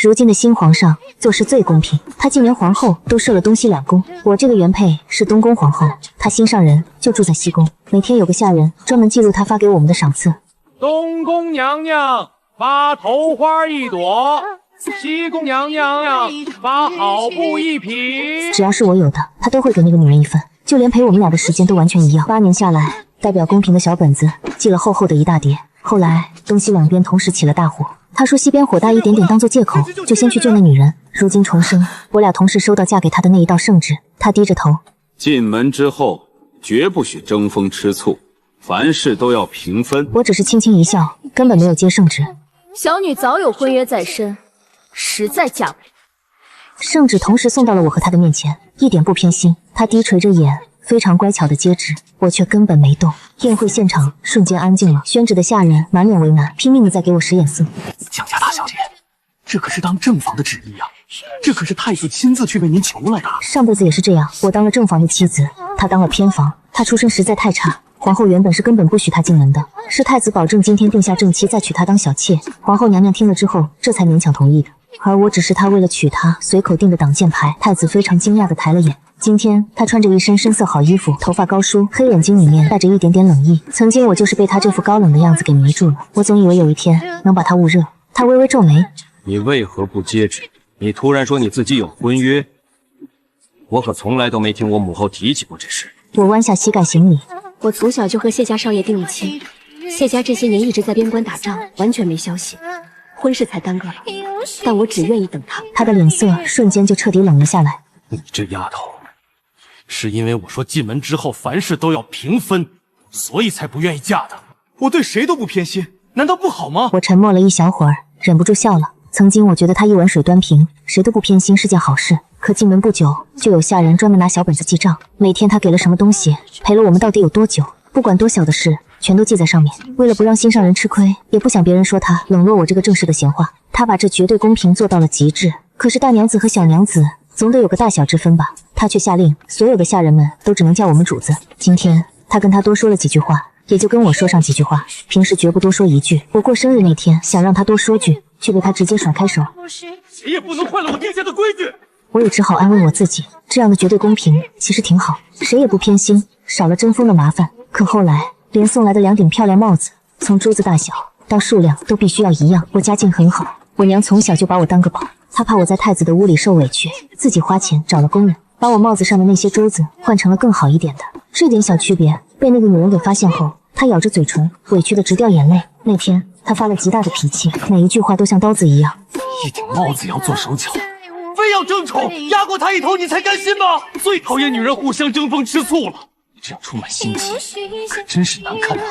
如今的新皇上做事最公平，他竟连皇后都设了东西两宫。我这个原配是东宫皇后，她心上人就住在西宫，每天有个下人专门记录她发给我们的赏赐。东宫娘娘发头花1朵，西宫娘娘发好布1匹。只要是我有的，他都会给那个女人一份，就连陪我们俩的时间都完全一样。8年下来，代表公平的小本子记了厚厚的一大叠。后来东西两边同时起了大火。他说西边火大一点点当做借口，就先去救那女人。如今重生，我俩同时收到嫁给他的那一道圣旨。他低着头，进门之后绝不许争风吃醋，凡事都要平分。我只是轻轻一笑，根本没有接圣旨。小女早有婚约在身，实在嫁不了。圣旨同时送到了我和他的面前，一点不偏心。他低垂着眼，非常乖巧的接旨，我却根本没动。宴会现场瞬间安静了，宣旨的下人满脸为难，拼命的在给我使眼色。江家大小姐，这可是当正房的旨意啊，这可是太子亲自去为您求来的。上辈子也是这样，我当了正房的妻子，他当了偏房。他出身实在太差，皇后原本是根本不许他进门的，是太子保证今天定下正妻再娶她当小妾。皇后娘娘听了之后，这才勉强同意的。而我只是他为了娶她随口定的挡箭牌。太子非常惊讶的抬了眼。今天他穿着一身深色好衣服，头发高梳，黑眼睛里面带着一点点冷意。曾经我就是被他这副高冷的样子给迷住了，我总以为有一天能把他捂热。他微微皱眉，你为何不接旨？你突然说你自己有婚约，我可从来都没听我母后提起过这事。我弯下膝盖行礼。我从小就和谢家少爷定了亲，谢家这些年一直在边关打仗，完全没消息，婚事才耽搁了。但我只愿意等他。他的脸色瞬间就彻底冷了下来。你这丫头，是因为我说进门之后凡事都要平分，所以才不愿意嫁的。我对谁都不偏心，难道不好吗？我沉默了一小会儿，忍不住笑了。曾经我觉得他一碗水端平，谁都不偏心是件好事。可进门不久，就有下人专门拿小本子记账，每天他给了什么东西，陪了我们到底有多久，不管多小的事，全都记在上面。为了不让心上人吃亏，也不想别人说他冷落我这个正室的闲话，他把这绝对公平做到了极致。可是大娘子和小娘子总得有个大小之分吧，他却下令所有的下人们都只能叫我们主子。今天他跟他多说了几句话，也就跟我说上几句话，平时绝不多说一句。我过生日那天想让他多说句，却被他直接甩开手。谁也不能坏了我定下的规矩。我也只好安慰我自己，这样的绝对公平其实挺好，谁也不偏心，少了争锋的麻烦。可后来连送来的2顶漂亮帽子，从珠子大小到数量都必须要一样。我家境很好，我娘从小就把我当个宝，她怕我在太子的屋里受委屈，自己花钱找了工人，把我帽子上的那些珠子换成了更好一点的。这点小区别被那个女人给发现后，她咬着嘴唇，委屈的直掉眼泪。那天她发了极大的脾气，每一句话都像刀子一样。一顶帽子要做手脚，非要争宠，压过他一头，你才甘心吗？最讨厌女人互相争风吃醋了。你这样充满心机，可真是难看啊！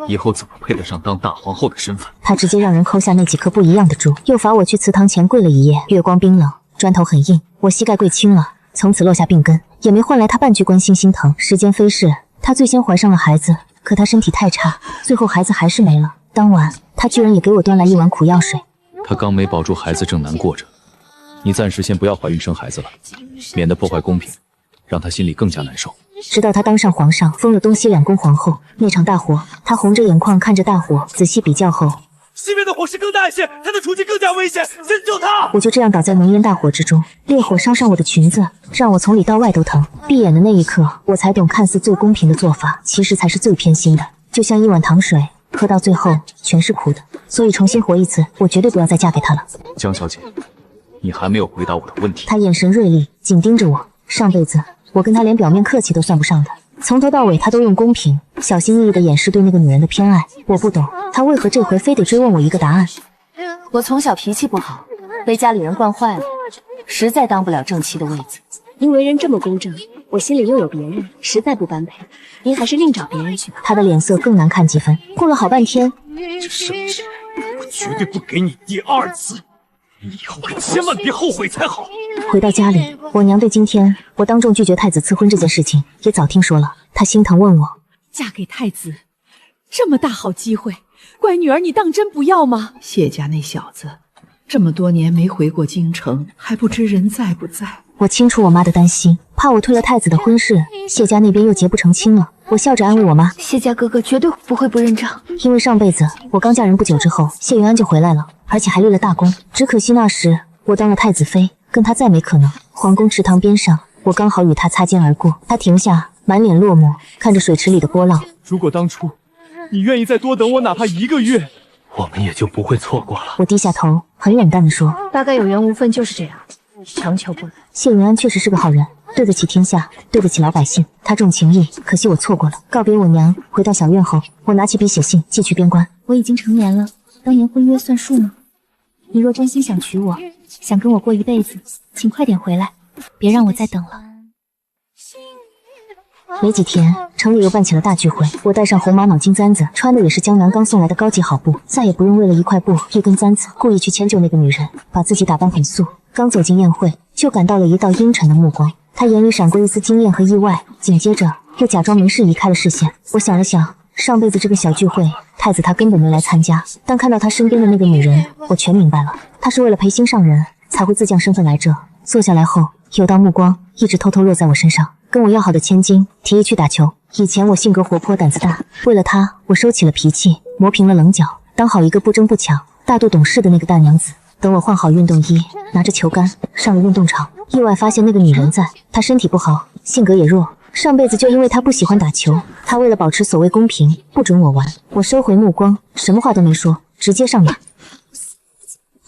以后怎么配得上当大皇后的身份？他直接让人抠下那几颗不一样的珠，又罚我去祠堂前跪了一夜。月光冰冷，砖头很硬，我膝盖跪青了，从此落下病根，也没换来他半句关心心疼。时间飞逝，他最先怀上了孩子，可他身体太差，最后孩子还是没了。当晚，他居然也给我端来一碗苦药水。他刚没保住孩子，正难过着。你暂时先不要怀孕生孩子了，免得破坏公平，让他心里更加难受。直到他当上皇上，封了东西2宫皇后，那场大火，他红着眼眶看着大火，仔细比较后，西边的火势更大一些，他的处境更加危险，先救他！我就这样倒在浓烟大火之中，烈火烧上我的裙子，让我从里到外都疼。闭眼的那一刻，我才懂，看似最公平的做法，其实才是最偏心的。就像一碗糖水，喝到最后全是苦的。所以重新活一次，我绝对不要再嫁给他了。江小姐，你还没有回答我的问题。他眼神锐利，紧盯着我。上辈子我跟他连表面客气都算不上的，从头到尾他都用公平、小心翼翼地掩饰对那个女人的偏爱。我不懂他为何这回非得追问我一个答案。我从小脾气不好，被家里人惯坏了，实在当不了正妻的位子。您为人这么公正，我心里又有别人，实在不般配。您还是另找别人去吧。他的脸色更难看几分。过了好半天，这圣旨我绝对不给你第2次，你以后可千万别后悔才好。回到家里，我娘对今天我当众拒绝太子赐婚这件事情也早听说了。她心疼问我，嫁给太子这么大好机会，乖女儿你当真不要吗？谢家那小子这么多年没回过京城，还不知人在不在。我清楚我妈的担心，怕我退了太子的婚事，谢家那边又结不成亲了。我笑着安慰我妈，谢家哥哥绝对不会不认账。因为上辈子我刚嫁人不久之后，谢云安就回来了，而且还立了大功。只可惜那时我当了太子妃，跟他再没可能。皇宫池塘边上，我刚好与他擦肩而过，他停下，满脸落寞，看着水池里的波浪。如果当初你愿意再多等我哪怕1个月，我们也就不会错过了。我低下头，很冷淡地说：“大概有缘无分就是这样，强求不来。”谢云安确实是个好人，对得起天下，对得起老百姓。他重情义，可惜我错过了。告别我娘，回到小院后，我拿起笔写信，寄去边关。我已经成年了，当年婚约算数吗？你若真心想娶我，想跟我过一辈子，请快点回来，别让我再等了。没几天，城里又办起了大聚会。我戴上红玛瑙金簪子，穿的也是江南刚送来的高级好布，再也不用为了一块布、一根簪子故意去迁就那个女人，把自己打扮很素。刚走进宴会，就感到了一道阴沉的目光，他眼里闪过一丝惊艳和意外，紧接着又假装没事移开了视线。我想了想，上辈子这个小聚会，太子他根本没来参加，但看到他身边的那个女人，我全明白了，他是为了陪心上人才会自降身份来这。坐下来后，有道目光一直偷偷落在我身上。跟我要好的千金提议去打球。以前我性格活泼，胆子大，为了他，我收起了脾气，磨平了棱角，当好一个不争不抢、大度懂事的那个大娘子。等我换好运动衣，拿着球杆上了运动场，意外发现那个女人在。她身体不好，性格也弱，上辈子就因为她不喜欢打球，她为了保持所谓公平，不准我玩。我收回目光，什么话都没说，直接上马。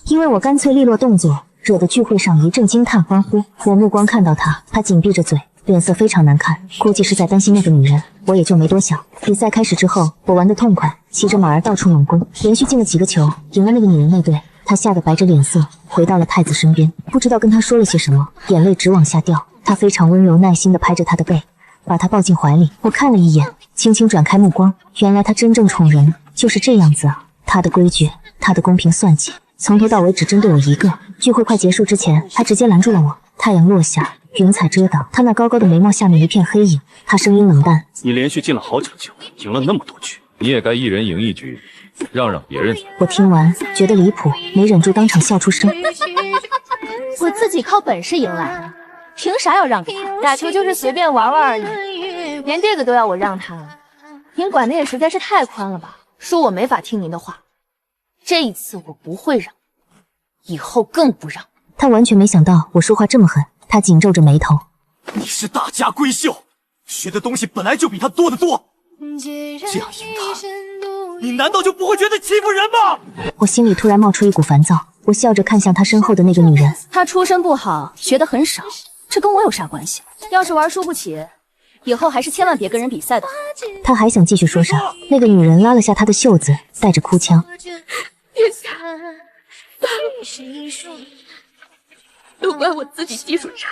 因为我干脆利落动作，惹得聚会上一阵惊叹欢呼。我目光看到她，她紧闭着嘴，脸色非常难看，估计是在担心那个女人，我也就没多想。比赛开始之后，我玩得痛快，骑着马儿到处猛攻，连续进了几个球，赢了那个女人那队。她吓得白着脸色，回到了太子身边，不知道跟他说了些什么，眼泪直往下掉。他非常温柔耐心地拍着她的背，把她抱进怀里。我看了一眼，轻轻转开目光，原来他真正宠人就是这样子啊！他的规矩，他的公平算计，从头到尾只针对我一个。聚会快结束之前，他直接拦住了我。太阳落下，云彩遮挡他那高高的眉毛下面一片黑影。他声音冷淡：“你连续进了好几个球，赢了那么多局，你也该一人赢一局，让让别人。”我听完觉得离谱，没忍住当场笑出声。我自己靠本事赢了，凭啥要让给他？打球就是随便玩玩而已，连这个都要我让他，您管的也实在是太宽了吧？说我没法听您的话，这一次我不会让，以后更不让。他完全没想到我说话这么狠，他紧皱着眉头：“你是大家闺秀，学的东西本来就比他多得多，这样赢他，你难道就不会觉得欺负人吗？”我心里突然冒出一股烦躁，我笑着看向他身后的那个女人：“他出身不好，学得很少，这跟我有啥关系？要是玩输不起，以后还是千万别跟人比赛的好。”他还想继续说啥，那个女人拉了下他的袖子，带着哭腔：“殿下，都怪我自己技术差，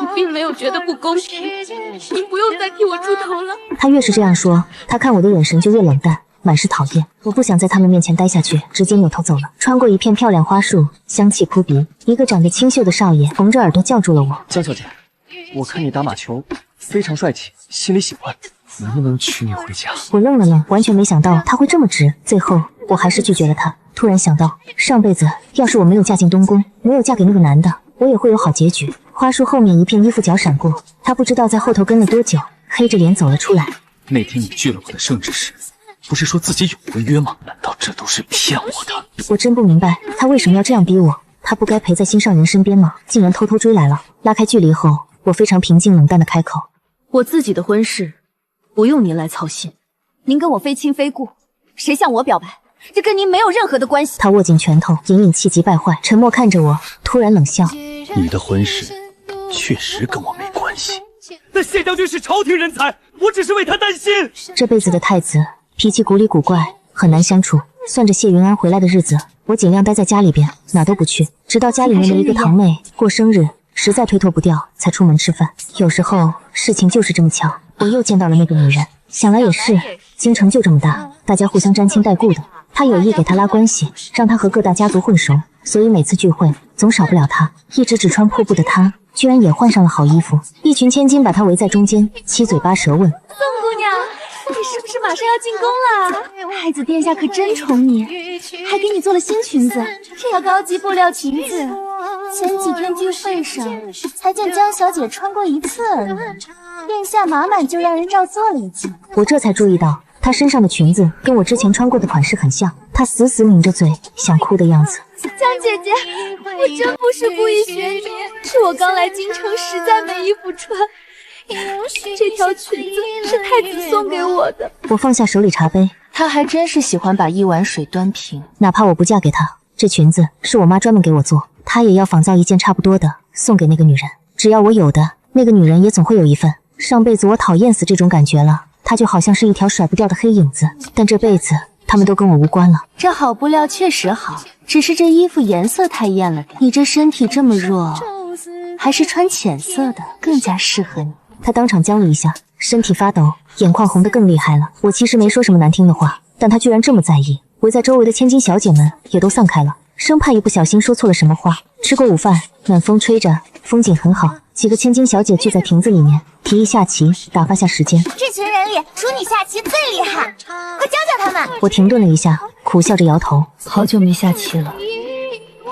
我并没有觉得不公平，您不用再替我出头了。”他越是这样说，他看我的眼神就越冷淡，满是讨厌。我不想在他们面前待下去，直接扭头走了。穿过一片漂亮花树，香气扑鼻，一个长得清秀的少爷红着耳朵叫住了我：“江小姐，我看你打马球非常帅气，心里喜欢，能不能娶你回家？”我愣了愣，完全没想到他会这么直，最后我还是拒绝了他。突然想到，上辈子要是我没有嫁进东宫，没有嫁给那个男的，我也会有好结局。花树后面一片衣服角闪过，他不知道在后头跟了多久，黑着脸走了出来。“那天你拒了我的圣旨时，不是说自己有婚约吗？难道这都是骗我的？”我真不明白他为什么要这样逼我，他不该陪在心上人身边吗？竟然偷偷追来了。拉开距离后，我非常平静冷淡地开口：“我自己的婚事不用您来操心，您跟我非亲非故，谁向我表白，这跟您没有任何的关系。”他握紧拳头，隐隐气急败坏，沉默看着我，突然冷笑：“你的婚事确实跟我没关系，但谢将军是朝廷人才，我只是为他担心。”这辈子的太子脾气古里古怪，很难相处。算着谢云安回来的日子，我尽量待在家里边，哪都不去，直到家里面的一个堂妹过生日，实在推脱不掉，才出门吃饭。有时候事情就是这么巧，我又见到了那个女人。想来也是，京城就这么大，大家互相沾亲带故的。他有意给他拉关系，让他和各大家族混熟，所以每次聚会总少不了他。一直只穿破布的他，居然也换上了好衣服。一群千金把他围在中间，七嘴八舌问：“宋姑娘，你是不是马上要进宫了？太子殿下可真宠你，还给你做了新裙子，这条高级布料裙子，前几天聚会上才见江小姐穿过一次而已。殿下马满就让人照做了一件。我这才注意到，她身上的裙子跟我之前穿过的款式很像。她死死抿着嘴，想哭的样子。江姐姐，我真不是故意学你，是我刚来京城实在没衣服穿。这条裙子是太子送给我的。我放下手里茶杯，他还真是喜欢把一碗水端平。哪怕我不嫁给他，这裙子是我妈专门给我做，她也要仿造一件差不多的送给那个女人。只要我有的，那个女人也总会有一份。上辈子我讨厌死这种感觉了，她就好像是一条甩不掉的黑影子，但这辈子他们都跟我无关了。这好布料确实好，只是这衣服颜色太艳了点。你这身体这么弱，还是穿浅色的更加适合你。他当场僵了一下，身体发抖，眼眶红得更厉害了。我其实没说什么难听的话，但他居然这么在意。围在周围的千金小姐们也都散开了，生怕一不小心说错了什么话。吃过午饭，暖风吹着，风景很好。几个千金小姐聚在亭子里面，提议下棋，打发下时间。这群人里，数你下棋最厉害，快教教他们。我停顿了一下，苦笑着摇头。好久没下棋了，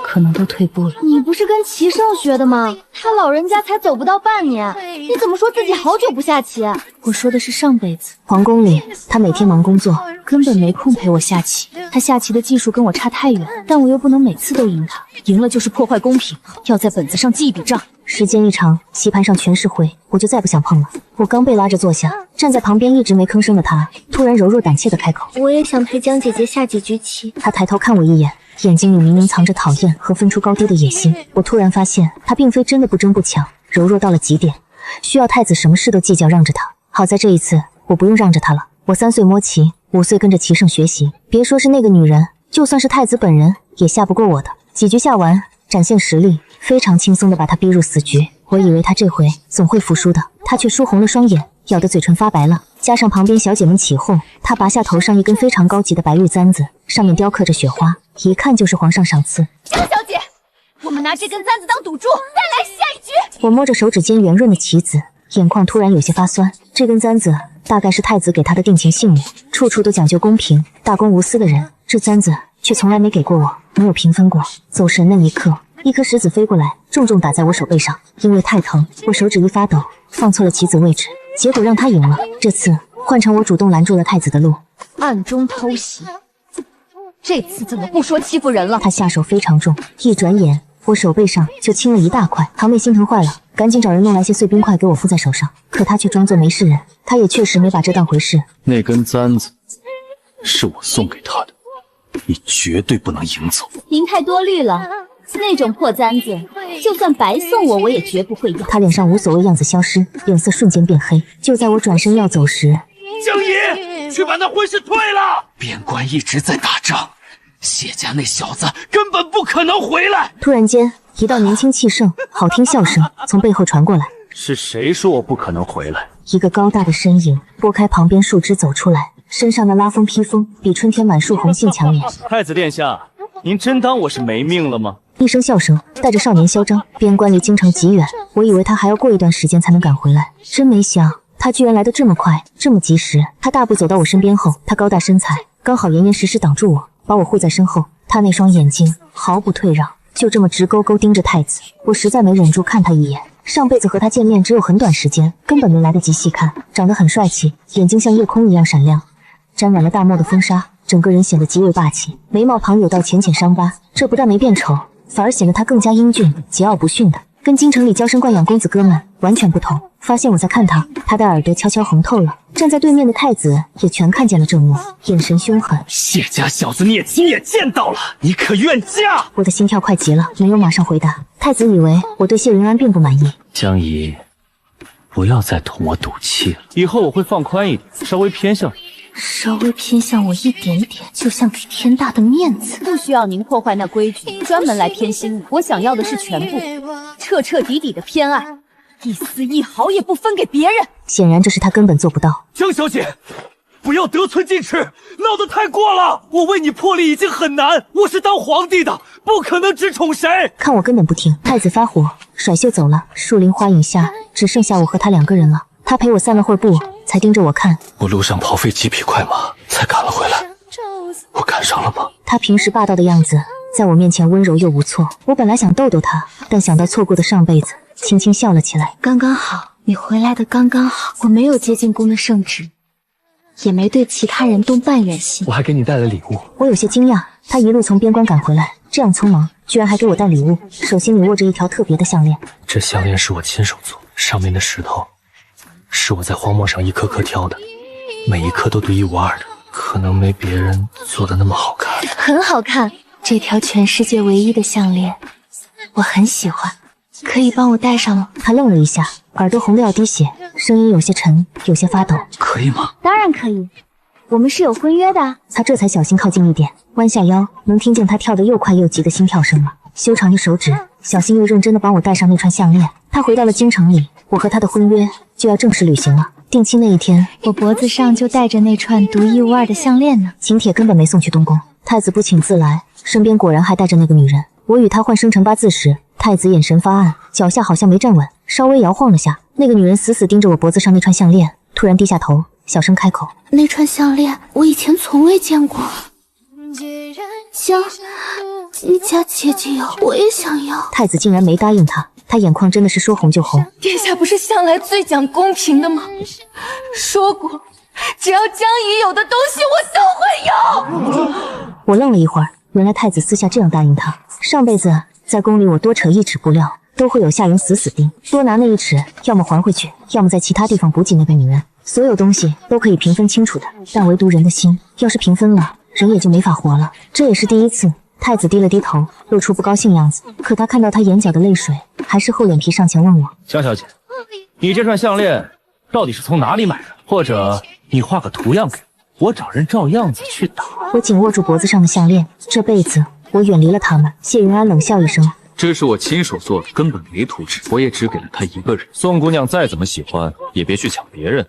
可能都退步了。你不是跟齐胜学的吗？他老人家才走不到半年，你怎么说自己好久不下棋？我说的是上辈子。皇宫里，他每天忙工作，根本没空陪我下棋。他下棋的技术跟我差太远，但我又不能每次都赢他，赢了就是破坏公平，要在本子上记一笔账。时间一长，棋盘上全是灰，我就再不想碰了。我刚被拉着坐下，站在旁边一直没吭声的他，突然柔弱胆怯的开口：“我也想陪江姐姐下几局棋。”他抬头看我一眼，眼睛里明明藏着讨厌和分出高低的野心。我突然发现，他并非真的不争不抢，柔弱到了极点，需要太子什么事都计较让着他。好在这一次，我不用让着他了。我3岁摸棋，5岁跟着齐胜学习，别说是那个女人，就算是太子本人也下不过我的。几局下完，展现实力，非常轻松地把他逼入死局。我以为他这回总会服输的，他却输红了双眼，咬得嘴唇发白了。加上旁边小姐们起哄，他拔下头上一根非常高级的白玉簪子，上面雕刻着雪花，一看就是皇上赏赐。江小姐，我们拿这根簪子当赌注，再来下一局。我摸着手指间圆润的棋子，眼眶突然有些发酸。这根簪子大概是太子给他的定情信物，处处都讲究公平，大公无私的人，这簪子却从来没给过我，没有平分过。走神那一刻，一颗石子飞过来，重重打在我手背上，因为太疼，我手指一发抖，放错了棋子位置，结果让他赢了。这次换成我主动拦住了太子的路，暗中偷袭，这次怎么不说欺负人了？他下手非常重，一转眼我手背上就青了一大块。堂妹心疼坏了，赶紧找人弄来些碎冰块给我敷在手上，可他却装作没事人，他也确实没把这当回事。那根簪子是我送给他的，你绝对不能赢走。您太多虑了，那种破簪子，就算白送我也绝不会要。他脸上无所谓样子消失，脸色瞬间变黑。就在我转身要走时，江姨，去把那婚事退了。边关一直在打仗，谢家那小子根本不可能回来。突然间，一道年轻气盛、好听笑声从背后传过来。是谁说我不可能回来？一个高大的身影拨开旁边树枝走出来，身上的拉风披风比春天满树红杏抢眼。太子殿下，您真当我是没命了吗？一声笑声带着少年嚣张。边关离京城极远，我以为他还要过一段时间才能赶回来，真没想他居然来得这么快，这么及时。他大步走到我身边后，他高大身材刚好严严实实挡住我，把我护在身后。他那双眼睛毫不退让，就这么直勾勾盯着太子。我实在没忍住看他一眼。上辈子和他见面只有很短时间，根本没来得及细看。长得很帅气，眼睛像夜空一样闪亮，沾染了大漠的风沙，整个人显得极为霸气。眉毛旁有道浅浅伤疤，这不但没变丑，反而显得他更加英俊桀骜不驯的，跟京城里娇生惯养公子哥们完全不同。发现我在看他，他的耳朵悄悄红透了。站在对面的太子也全看见了这幕，眼神凶狠。谢家小子你也亲眼见到了，你可愿嫁？我的心跳快极了，没有马上回答。太子以为我对谢云安并不满意。江姨，不要再同我赌气了，以后我会放宽一点，稍微偏向你。稍微偏向我一点点，就像给天大的面子。不需要您破坏那规矩，专门来偏心我。我想要的是全部，彻彻底底的偏爱，一丝一毫也不分给别人。显然这是他根本做不到。江小姐，不要得寸进尺，闹得太过了。我为你破例已经很难，我是当皇帝的，不可能只宠谁。看我根本不听，太子发火，甩袖走了。树林花影下，只剩下我和他2个人了。他陪我散了会儿步，才盯着我看。我路上跑费几匹快马，才赶了回来。我赶上了吗？他平时霸道的样子，在我面前温柔又无措。我本来想逗逗他，但想到错过的上辈子，轻轻笑了起来。刚刚好，你回来的刚刚好，我没有接近宫的圣旨，也没对其他人动半远心。我还给你带了礼物。我有些惊讶，他一路从边关赶回来，这样匆忙，居然还给我带礼物。手心里握着一条特别的项链，这项链是我亲手做，上面的石头是我在荒漠上一颗颗挑的，每一颗都独一无二的，可能没别人做的那么好看。很好看，这条全世界唯一的项链，我很喜欢，可以帮我戴上吗？他愣了一下，耳朵红得要滴血，声音有些沉，有些发抖。可以吗？当然可以，我们是有婚约的。他这才小心靠近一点，弯下腰，能听见他跳得又快又急的心跳声了。修长的手指，小心又认真地帮我戴上那串项链。他回到了京城里，我和他的婚约就要正式履行了。定亲那一天，我脖子上就戴着那串独一无二的项链呢。请帖根本没送去东宫，太子不请自来，身边果然还带着那个女人。我与他换生辰八字时，太子眼神发暗，脚下好像没站稳，稍微摇晃了下。那个女人死死盯着我脖子上那串项链，突然低下头，小声开口：“那串项链我以前从未见过，姬家姐姐有，我也想要。”太子竟然没答应他，他眼眶真的是说红就红。殿下不是向来最讲公平的吗？说过，只要江姨有的东西，我都会有。我愣了一会儿，原来太子私下这样答应他。上辈子在宫里我多扯一尺布料，都会有下人死死盯，多拿那一尺，要么还回去，要么在其他地方补给那个女人。所有东西都可以平分清楚的，但唯独人的心，要是平分了，人也就没法活了。这也是第一次。太子低了低头，露出不高兴样子。可他看到他眼角的泪水，还是厚脸皮上前问我：“江小姐，你这串项链到底是从哪里买的？或者你画个图样给我，我找人照样子去打。”我紧握住脖子上的项链，这辈子我远离了他们。谢云安冷笑一声：“这是我亲手做的，根本没图纸，我也只给了他一个人。宋姑娘再怎么喜欢，也别去抢别人，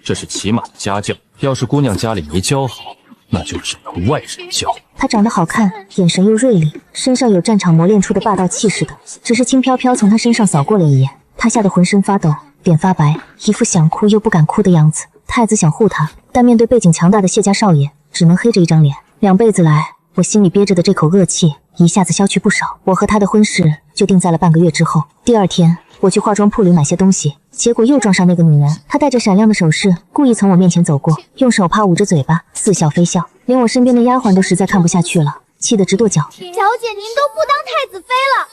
这是起码的家教。要是姑娘家里没教好，那就只能外人教。”他长得好看，眼神又锐利，身上有战场磨练出的霸道气势的。只是轻飘飘从他身上扫过了一眼，他吓得浑身发抖，脸发白，一副想哭又不敢哭的样子。太子想护他，但面对背景强大的谢家少爷，只能黑着一张脸。2辈子来，我心里憋着的这口恶气一下子消去不少。我和他的婚事就定在了半个月之后。第二天，我去化妆铺里买些东西，结果又撞上那个女人。她戴着闪亮的首饰，故意从我面前走过，用手帕捂着嘴巴，似笑非笑。连我身边的丫鬟都实在看不下去了，气得直跺脚。小姐，您都不当太子妃了，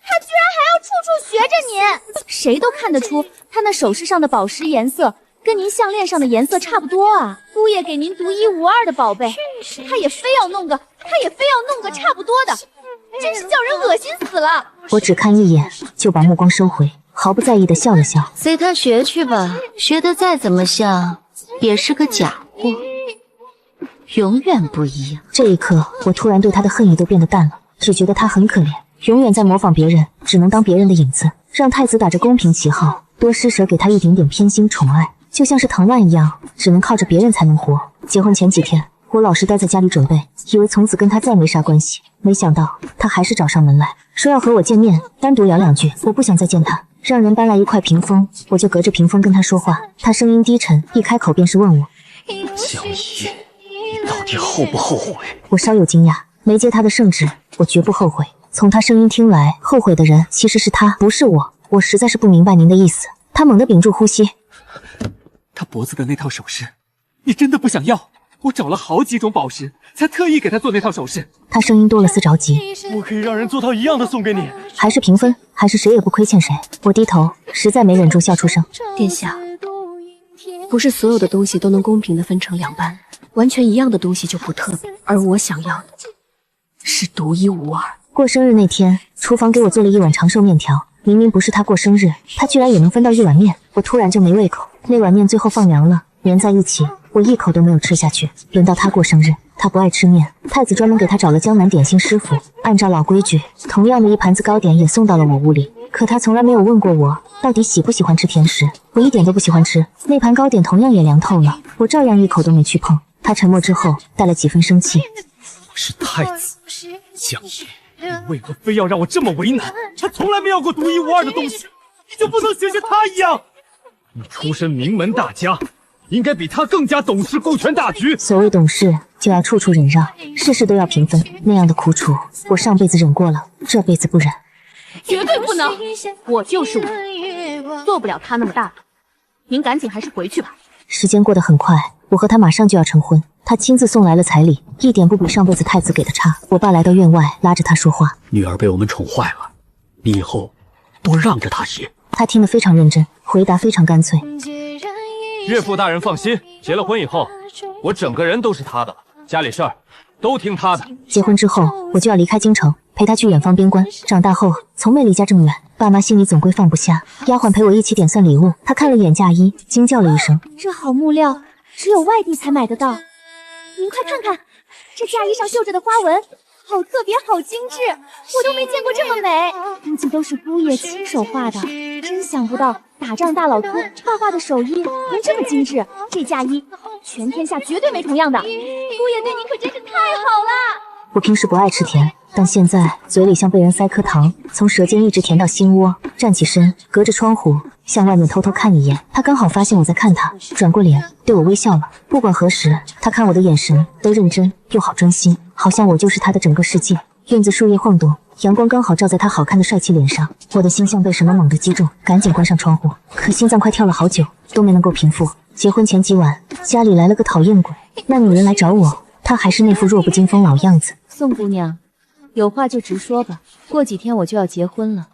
他居然还要处处学着您。谁都看得出，他那首饰上的宝石颜色跟您项链上的颜色差不多啊。姑爷给您独一无二的宝贝，他也非要弄个差不多的，真是叫人恶心死了。我只看一眼，就把目光收回，毫不在意地笑了笑。随他学去吧，学得再怎么像，也是个假货，永远不一样。这一刻，我突然对他的恨意都变得淡了，只觉得他很可怜，永远在模仿别人，只能当别人的影子，让太子打着公平旗号，多施舍给他一点点偏心宠爱，就像是藤蔓一样，只能靠着别人才能活。结婚前几天，我老实待在家里准备，以为从此跟他再没啥关系，没想到他还是找上门来，说要和我见面，单独聊2句。我不想再见他，让人搬来一块屏风，我就隔着屏风跟他说话。他声音低沉，一开口便是问我：“江姨，你到底后不后悔？”我稍有惊讶，没接他的圣旨，我绝不后悔。从他声音听来，后悔的人其实是他，不是我。我实在是不明白您的意思。他猛地屏住呼吸。他脖子的那套首饰，你真的不想要？我找了好几种宝石，才特意给他做那套首饰。他声音多了丝着急。我可以让人做套一样的送给你。还是平分，还是谁也不亏欠谁？我低头，实在没忍住笑出声。殿下，不是所有的东西都能公平的分成2半，完全一样的东西就不特别，而我想要的是独一无二。过生日那天，厨房给我做了一碗长寿面条。明明不是他过生日，他居然也能分到1碗面，我突然就没胃口。那碗面最后放凉了，粘在一起，我一口都没有吃下去。轮到他过生日，他不爱吃面，太子专门给他找了江南点心师傅，按照老规矩，同样的一盘子糕点也送到了我屋里。可他从来没有问过我到底喜不喜欢吃甜食，我一点都不喜欢吃。那盘糕点同样也凉透了，我照样一口都没去碰。他沉默之后，带了几分生气：“我是太子，江姨。你为何非要让我这么为难？他从来没要过独一无二的东西，你就不能学学他一样？你出身名门大家，应该比他更加懂事顾全大局。所谓懂事，就要处处忍让，事事都要平分。那样的苦楚，我上辈子忍过了，这辈子不忍。绝对不能！我就是我，做不了他那么大的。您赶紧还是回去吧。时间过得很快，我和他马上就要成婚，他亲自送来了彩礼，一点不比上辈子太子给的差。我爸来到院外，拉着他说话：“女儿被我们宠坏了，你以后多让着她些。”他听得非常认真，回答非常干脆：“岳父大人放心，结了婚以后，我整个人都是他的了，家里事儿都听他的。”结婚之后，我就要离开京城，陪他去远方边关。长大后，从没离家这么远，爸妈心里总归放不下。丫鬟陪我一起点算礼物，她看了一眼嫁衣，惊叫了一声：“这好木料，只有外地才买得到。您快看看，这嫁衣上绣着的花纹，好特别，好精致，我都没见过这么美。估计都是姑爷亲手画的，真想不到打仗大老秃画的手艺能这么精致。这嫁衣，全天下绝对没同样的。姑爷对您可真是太好了。”我平时不爱吃甜，但现在嘴里像被人塞颗糖，从舌尖一直甜到心窝。站起身，隔着窗户向外面偷偷看一眼，他刚好发现我在看他，转过脸对我微笑了。不管何时，他看我的眼神都认真又好专心，好像我就是他的整个世界。院子树叶晃动，阳光刚好照在他好看的帅气脸上，我的心像被什么猛地击中，赶紧关上窗户，可心脏快跳了好久都没能够平复。结婚前几晚，家里来了个讨厌鬼，那女人来找我，她还是那副弱不禁风老样子。宋姑娘，有话就直说吧，过几天我就要结婚了，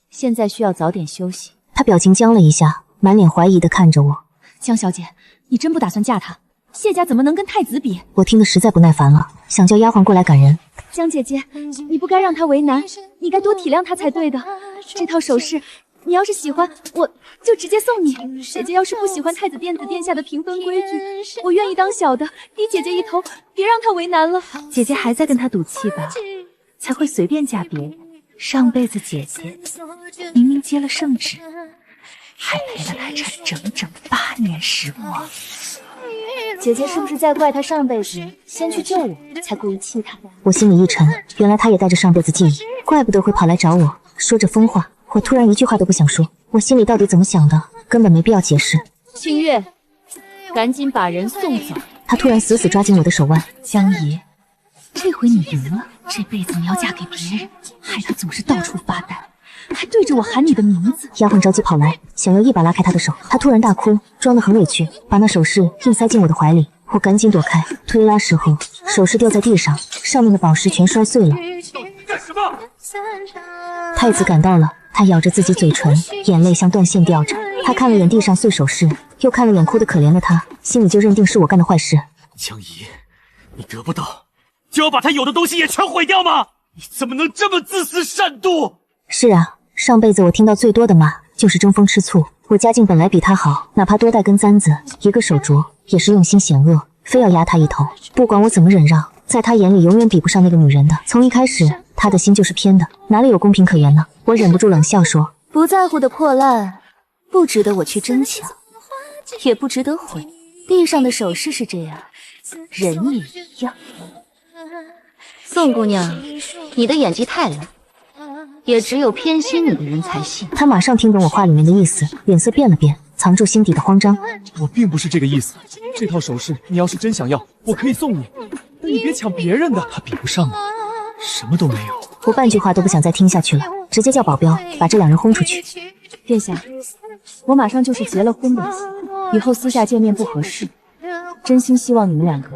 现在需要早点休息。她表情僵了一下，满脸怀疑地看着我。江小姐，你真不打算嫁他？谢家怎么能跟太子比？我听得实在不耐烦了，想叫丫鬟过来赶人。江姐姐，你不该让他为难，你该多体谅他才对的。这套首饰，你要是喜欢，我就直接送你。姐姐要是不喜欢太子殿下的平分规矩，我愿意当小的，低姐姐一头，别让他为难了。姐姐还在跟他赌气吧？才会随便嫁别人。上辈子姐姐明明接了圣旨，还陪了他这整8年时光。姐姐是不是在怪他上辈子先去救我，才故意气他？我心里一沉，原来他也带着上辈子记忆，怪不得会跑来找我，说着疯话。我突然一句话都不想说，我心里到底怎么想的，根本没必要解释。清月，赶紧把人送走。他突然死死抓紧我的手腕。江姨，这回你赢了，这辈子你要嫁给别人，害他总是到处发呆，还对着我喊你的名字。丫鬟着急跑来，想要一把拉开他的手，他突然大哭，装得很委屈，把那首饰硬塞进我的怀里。我赶紧躲开，推拉时候首饰掉在地上，上面的宝石全摔碎了。干什么？太子赶到了，他咬着自己嘴唇，眼泪像断线掉着。他看了眼地上碎首饰，又看了眼哭得可怜的他，心里就认定是我干的坏事。江姨，你得不到就要把他有的东西也全毁掉吗？你怎么能这么自私善妒？是啊，上辈子我听到最多的骂就是争风吃醋。我家境本来比他好，哪怕多带根簪子，一个手镯，也是用心险恶，非要压他一头。不管我怎么忍让，在他眼里永远比不上那个女人的。从一开始，他的心就是偏的，哪里有公平可言呢？我忍不住冷笑说：不在乎的破烂，不值得我去争抢，也不值得毁。地上的首饰是这样，人也一样。宋姑娘，你的演技太烂，也只有偏心你的人才信。他马上听懂我话里面的意思，脸色变了变，藏住心底的慌张。我并不是这个意思，这套首饰你要是真想要，我可以送你，但你别抢别人的，他比不上你，什么都没有。我半句话都不想再听下去了，直接叫保镖把这两人轰出去。殿下，我马上就是结了婚的意，以后私下见面不合适，真心希望你们两个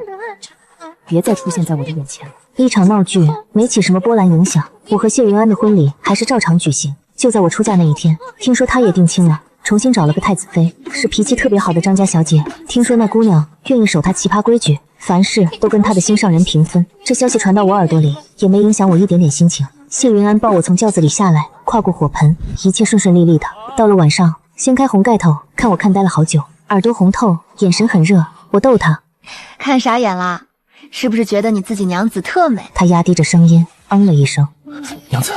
别再出现在我的眼前了。一场闹剧没起什么波澜影响，我和谢云安的婚礼还是照常举行。就在我出嫁那一天，听说她也定亲了，重新找了个太子妃，是脾气特别好的张家小姐。听说那姑娘愿意守她奇葩规矩，凡事都跟她的心上人平分。这消息传到我耳朵里，也没影响我一点点心情。谢云安抱我从轿子里下来，跨过火盆，一切顺顺利利的。到了晚上，掀开红盖头，看我看呆了好久，耳朵红透，眼神很热。我逗他：看傻眼啦？是不是觉得你自己娘子特美？他压低着声音了一声：娘子，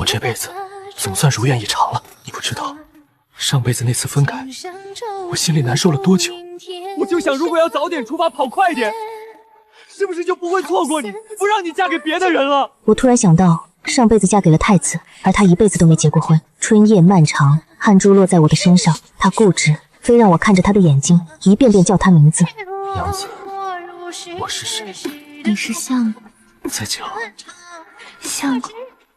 我这辈子总算如愿以偿了。你不知道，上辈子那次分开，我心里难受了多久。我就想，如果要早点出发，跑快一点，是不是就不会错过你，不让你嫁给别的人了？我突然想到，上辈子嫁给了太子，而他一辈子都没结过婚。春夜漫长，汗珠落在我的身上，他固执，非让我看着他的眼睛，一遍遍叫他名字。娘子，我是谁？你是相公。再叫相公，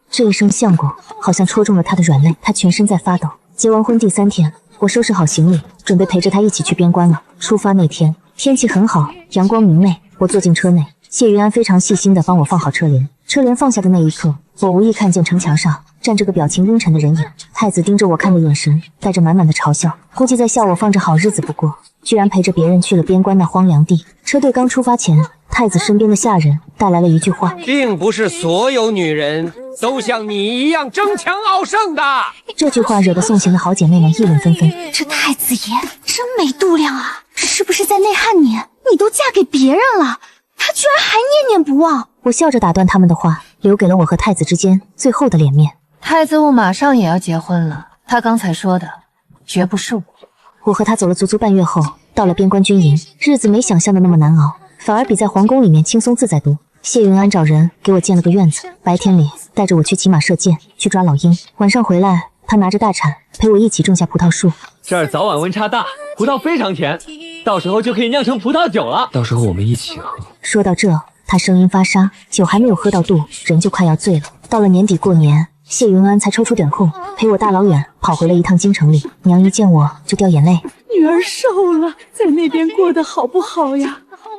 这一声相公好像戳中了他的软肋，他全身在发抖。结完婚第3天，我收拾好行李，准备陪着他一起去边关了。出发那天天气很好，阳光明媚，我坐进车内，谢云安非常细心地帮我放好车帘。车帘放下的那一刻，我无意看见城墙上站着个表情阴沉的人影。太子盯着我看的眼神带着满满的嘲笑，估计在笑我放着好日子不过，居然陪着别人去了边关那荒凉地。车队刚出发前，太子身边的下人带来了一句话：并不是所有女人都像你一样争强好胜的。这句话惹得送行的好姐妹们议论纷纷。这太子爷真没度量啊！是不是在内涵你？你都嫁给别人了，他居然还念念不忘。我笑着打断他们的话，留给了我和太子之间最后的脸面。太子我马上也要结婚了，他刚才说的绝不是我。我和他走了足足半月后，到了边关军营，日子没想象的那么难熬，反而比在皇宫里面轻松自在多。谢云安找人给我建了个院子，白天里带着我去骑马射箭，去抓老鹰，晚上回来他拿着大铲陪我一起种下葡萄树。这儿早晚温差大，葡萄非常甜，到时候就可以酿成葡萄酒了。到时候我们一起喝。说到这，他声音发沙，酒还没有喝到肚，人就快要醉了。到了年底过年，谢云安才抽出点空陪我大老远跑回了一趟京城里。娘一见我就掉眼泪，女儿瘦了，在那边过得好不好呀？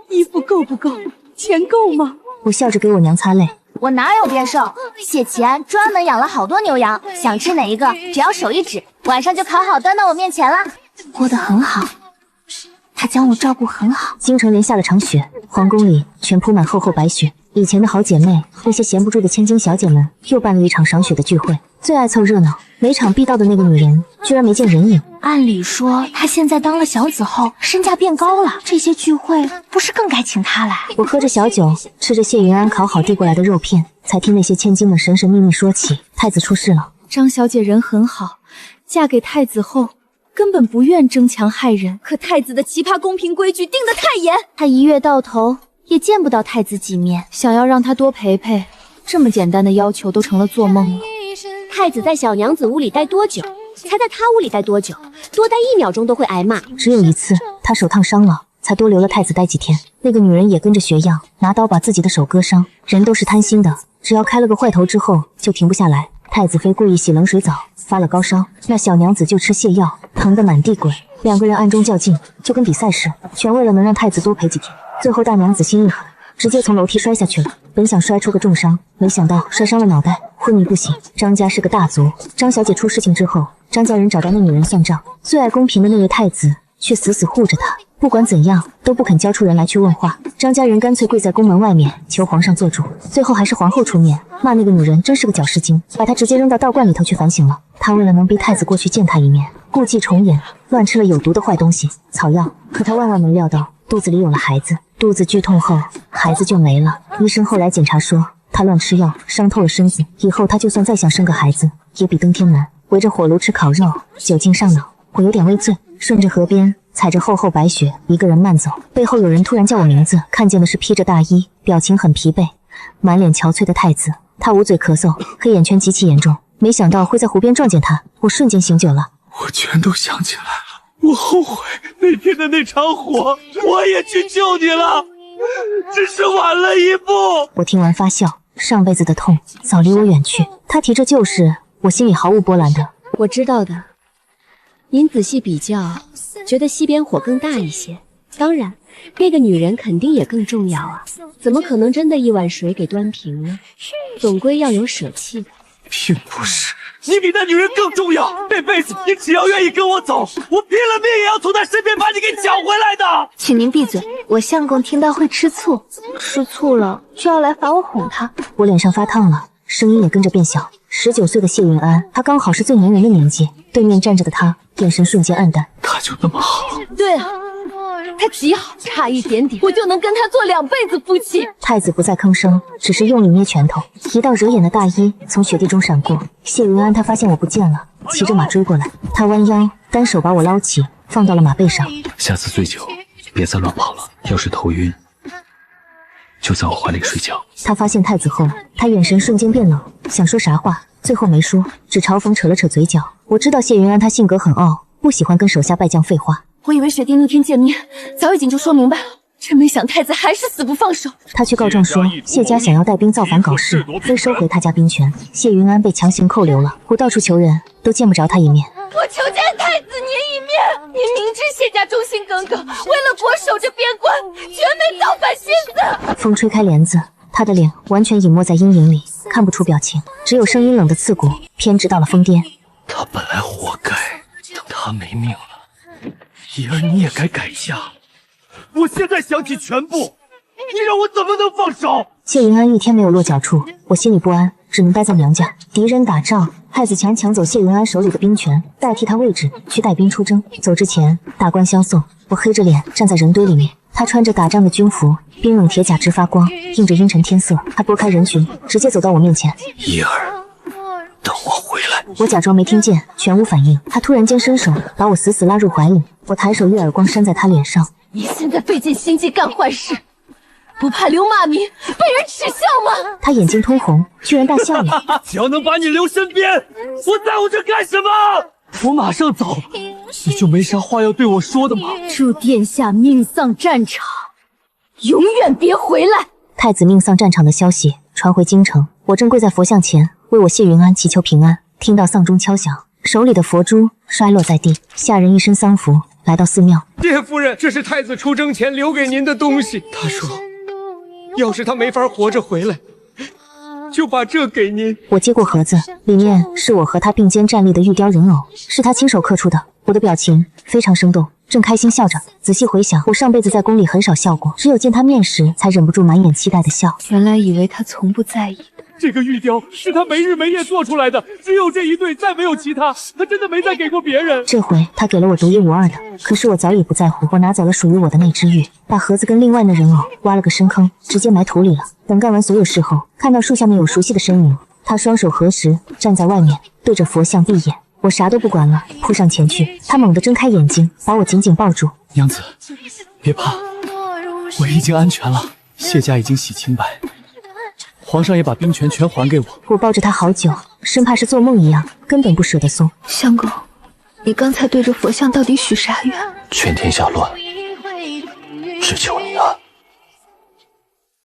衣服够不够？钱够吗？我笑着给我娘擦泪。我哪有变瘦？谢奇安专门养了好多牛羊，想吃哪一个，只要手一指，晚上就烤好端到我面前了。过得很好，他将我照顾很好。京城连下了场雪，皇宫里全铺满厚厚白雪。以前的好姐妹，那些闲不住的千金小姐们，又办了一场赏雪的聚会，最爱凑热闹，每场必到的那个女人居然没见人影。按理说，她现在当了小子后，身价变高了，这些聚会不是更该请她来？我喝着小酒，吃着谢云安烤好递过来的肉片，才听那些千金们神神秘秘说起太子出事了。张小姐人很好，嫁给太子后根本不愿争强害人，可太子的奇葩宫廷规矩定得太严，她一月到头也见不到太子几面。想要让他多陪陪，这么简单的要求都成了做梦了。太子在小娘子屋里待多久？才在他屋里待多久？多待1秒钟都会挨骂。只有一次，他手烫伤了，才多留了太子待几天。那个女人也跟着学样，拿刀把自己的手割伤。人都是贪心的，只要开了个坏头之后就停不下来。太子妃故意洗冷水澡，发了高烧，那小娘子就吃泻药，疼得满地滚。2个人暗中较劲，就跟比赛似，全为了能让太子多陪几天。最后大娘子心一狠，直接从楼梯摔下去了。本想摔出个重伤，没想到摔伤了脑袋，昏迷不醒。张家是个大族，张小姐出事情之后，张家人找到那女人算账，最爱公平的那位太子却死死护着她，不管怎样都不肯交出人来去问话。张家人干脆跪在宫门外面求皇上做主，最后还是皇后出面骂那个女人真是个搅事精，把她直接扔到道观里头去反省了。她为了能逼太子过去见她一面，故伎重演，乱吃了有毒的坏东西草药。可她万万没料到肚子里有了孩子，肚子剧痛后孩子就没了。医生后来检查说她乱吃药伤透了身子，以后她就算再想生个孩子也比登天难。围着火炉吃烤肉，酒劲上脑，我有点微醉，顺着河边踩着厚厚白雪一个人慢走，背后有人突然叫我名字，看见的是披着大衣表情很疲惫满脸憔悴的太子。他捂嘴咳嗽，黑眼圈极其严重，没想到会在湖边撞见他，我瞬间醒酒了。我全都想起来了，我后悔那天的那场火，我也去救你了，只是晚了一步。我听完发笑，上辈子的痛早离我远去，他提这旧事，我心里毫无波澜的。我知道的，您仔细比较，觉得西边火更大一些。当然，那个女人肯定也更重要啊，怎么可能真的一碗水给端平呢？总归要有舍弃的。并不是，你比那女人更重要。这辈子你只要愿意跟我走，我拼了命也要从她身边把你给抢回来的。请您闭嘴，我相公听到会吃醋，吃醋了就要来罚我哄他。我脸上发烫了，声音也跟着变小。19岁的谢云安，他刚好是最粘人的年纪。对面站着的他，眼神瞬间黯淡。他就那么好？对啊，他极好，差一点点我就能跟他做2辈子夫妻。太子不再吭声，只是用力捏拳头。一道惹眼的大衣从雪地中闪过，谢云安他发现我不见了，骑着马追过来。他弯腰，单手把我捞起，放到了马背上。下次醉酒别再乱跑了，要是头晕就在我怀里睡觉。他发现太子后，他眼神瞬间变冷，想说啥话，最后没说，只嘲讽扯了扯嘴角。我知道谢云安他性格很傲，不喜欢跟手下败将废话。我以为雪地那天见面早已经就说明白了，真没想太子还是死不放手。他却告状说谢家想要带兵造反搞事，非收回他家兵权。谢云安被强行扣留了，我到处求人，都见不着他一面。我求见太子您一面。您明知谢家忠心耿耿，为了国守着边关，绝没造反心思。风吹开帘子，他的脸完全隐没在阴影里，看不出表情，只有声音冷得刺骨，偏执到了疯癫。他本来活该，等他没命了，怡儿你也该改嫁。我现在想起全部，你让我怎么能放手？谢云安一天没有落脚处，我心里不安，只能待在娘家。敌人打仗，太子强抢走谢云安手里的兵权，代替他位置去带兵出征。走之前，大官相送，我黑着脸站在人堆里面。他穿着打仗的军服，冰冷铁甲直发光，映着阴沉天色。他拨开人群，直接走到我面前。怡儿，等我回来。我假装没听见，全无反应。他突然间伸手把我死死拉入怀里，我抬手一耳光扇在他脸上。你现在费尽心机干坏事，不怕留骂名，被人耻笑吗？他眼睛通红，居然大笑了。只要能把你留身边，我在乎这干什么？我马上走，你就没啥话要对我说的吗？祝殿下命丧战场，永远别回来。太子命丧战场的消息传回京城，我正跪在佛像前为我谢云安祈求平安，听到丧钟敲响，手里的佛珠摔落在地，下人一身丧服来到寺庙。叶夫人，这是太子出征前留给您的东西。他说，要是他没法活着回来，就把这给您。我接过盒子，里面是我和他并肩站立的玉雕人偶，是他亲手刻出的。我的表情非常生动，正开心笑着，仔细回想，我上辈子在宫里很少笑过，只有见他面时才忍不住满眼期待的笑。原来以为他从不在意的。这个玉雕是他没日没夜做出来的，只有这一对，再没有其他。他真的没再给过别人。这回他给了我独一无二的，可是我早已不在乎。我拿走了属于我的那只玉，把盒子跟另外的人偶挖了个深坑，直接埋土里了。等干完所有事后，看到树下面有熟悉的身影，他双手合十，站在外面，对着佛像闭眼。我啥都不管了，扑上前去。他猛地睁开眼睛，把我紧紧抱住。娘子，别怕，我已经安全了，谢家已经洗清白。皇上也把兵权全还给我。我抱着他好久，生怕是做梦一样，根本不舍得松。相公，你刚才对着佛像到底许啥愿？全天下乱，只求你安。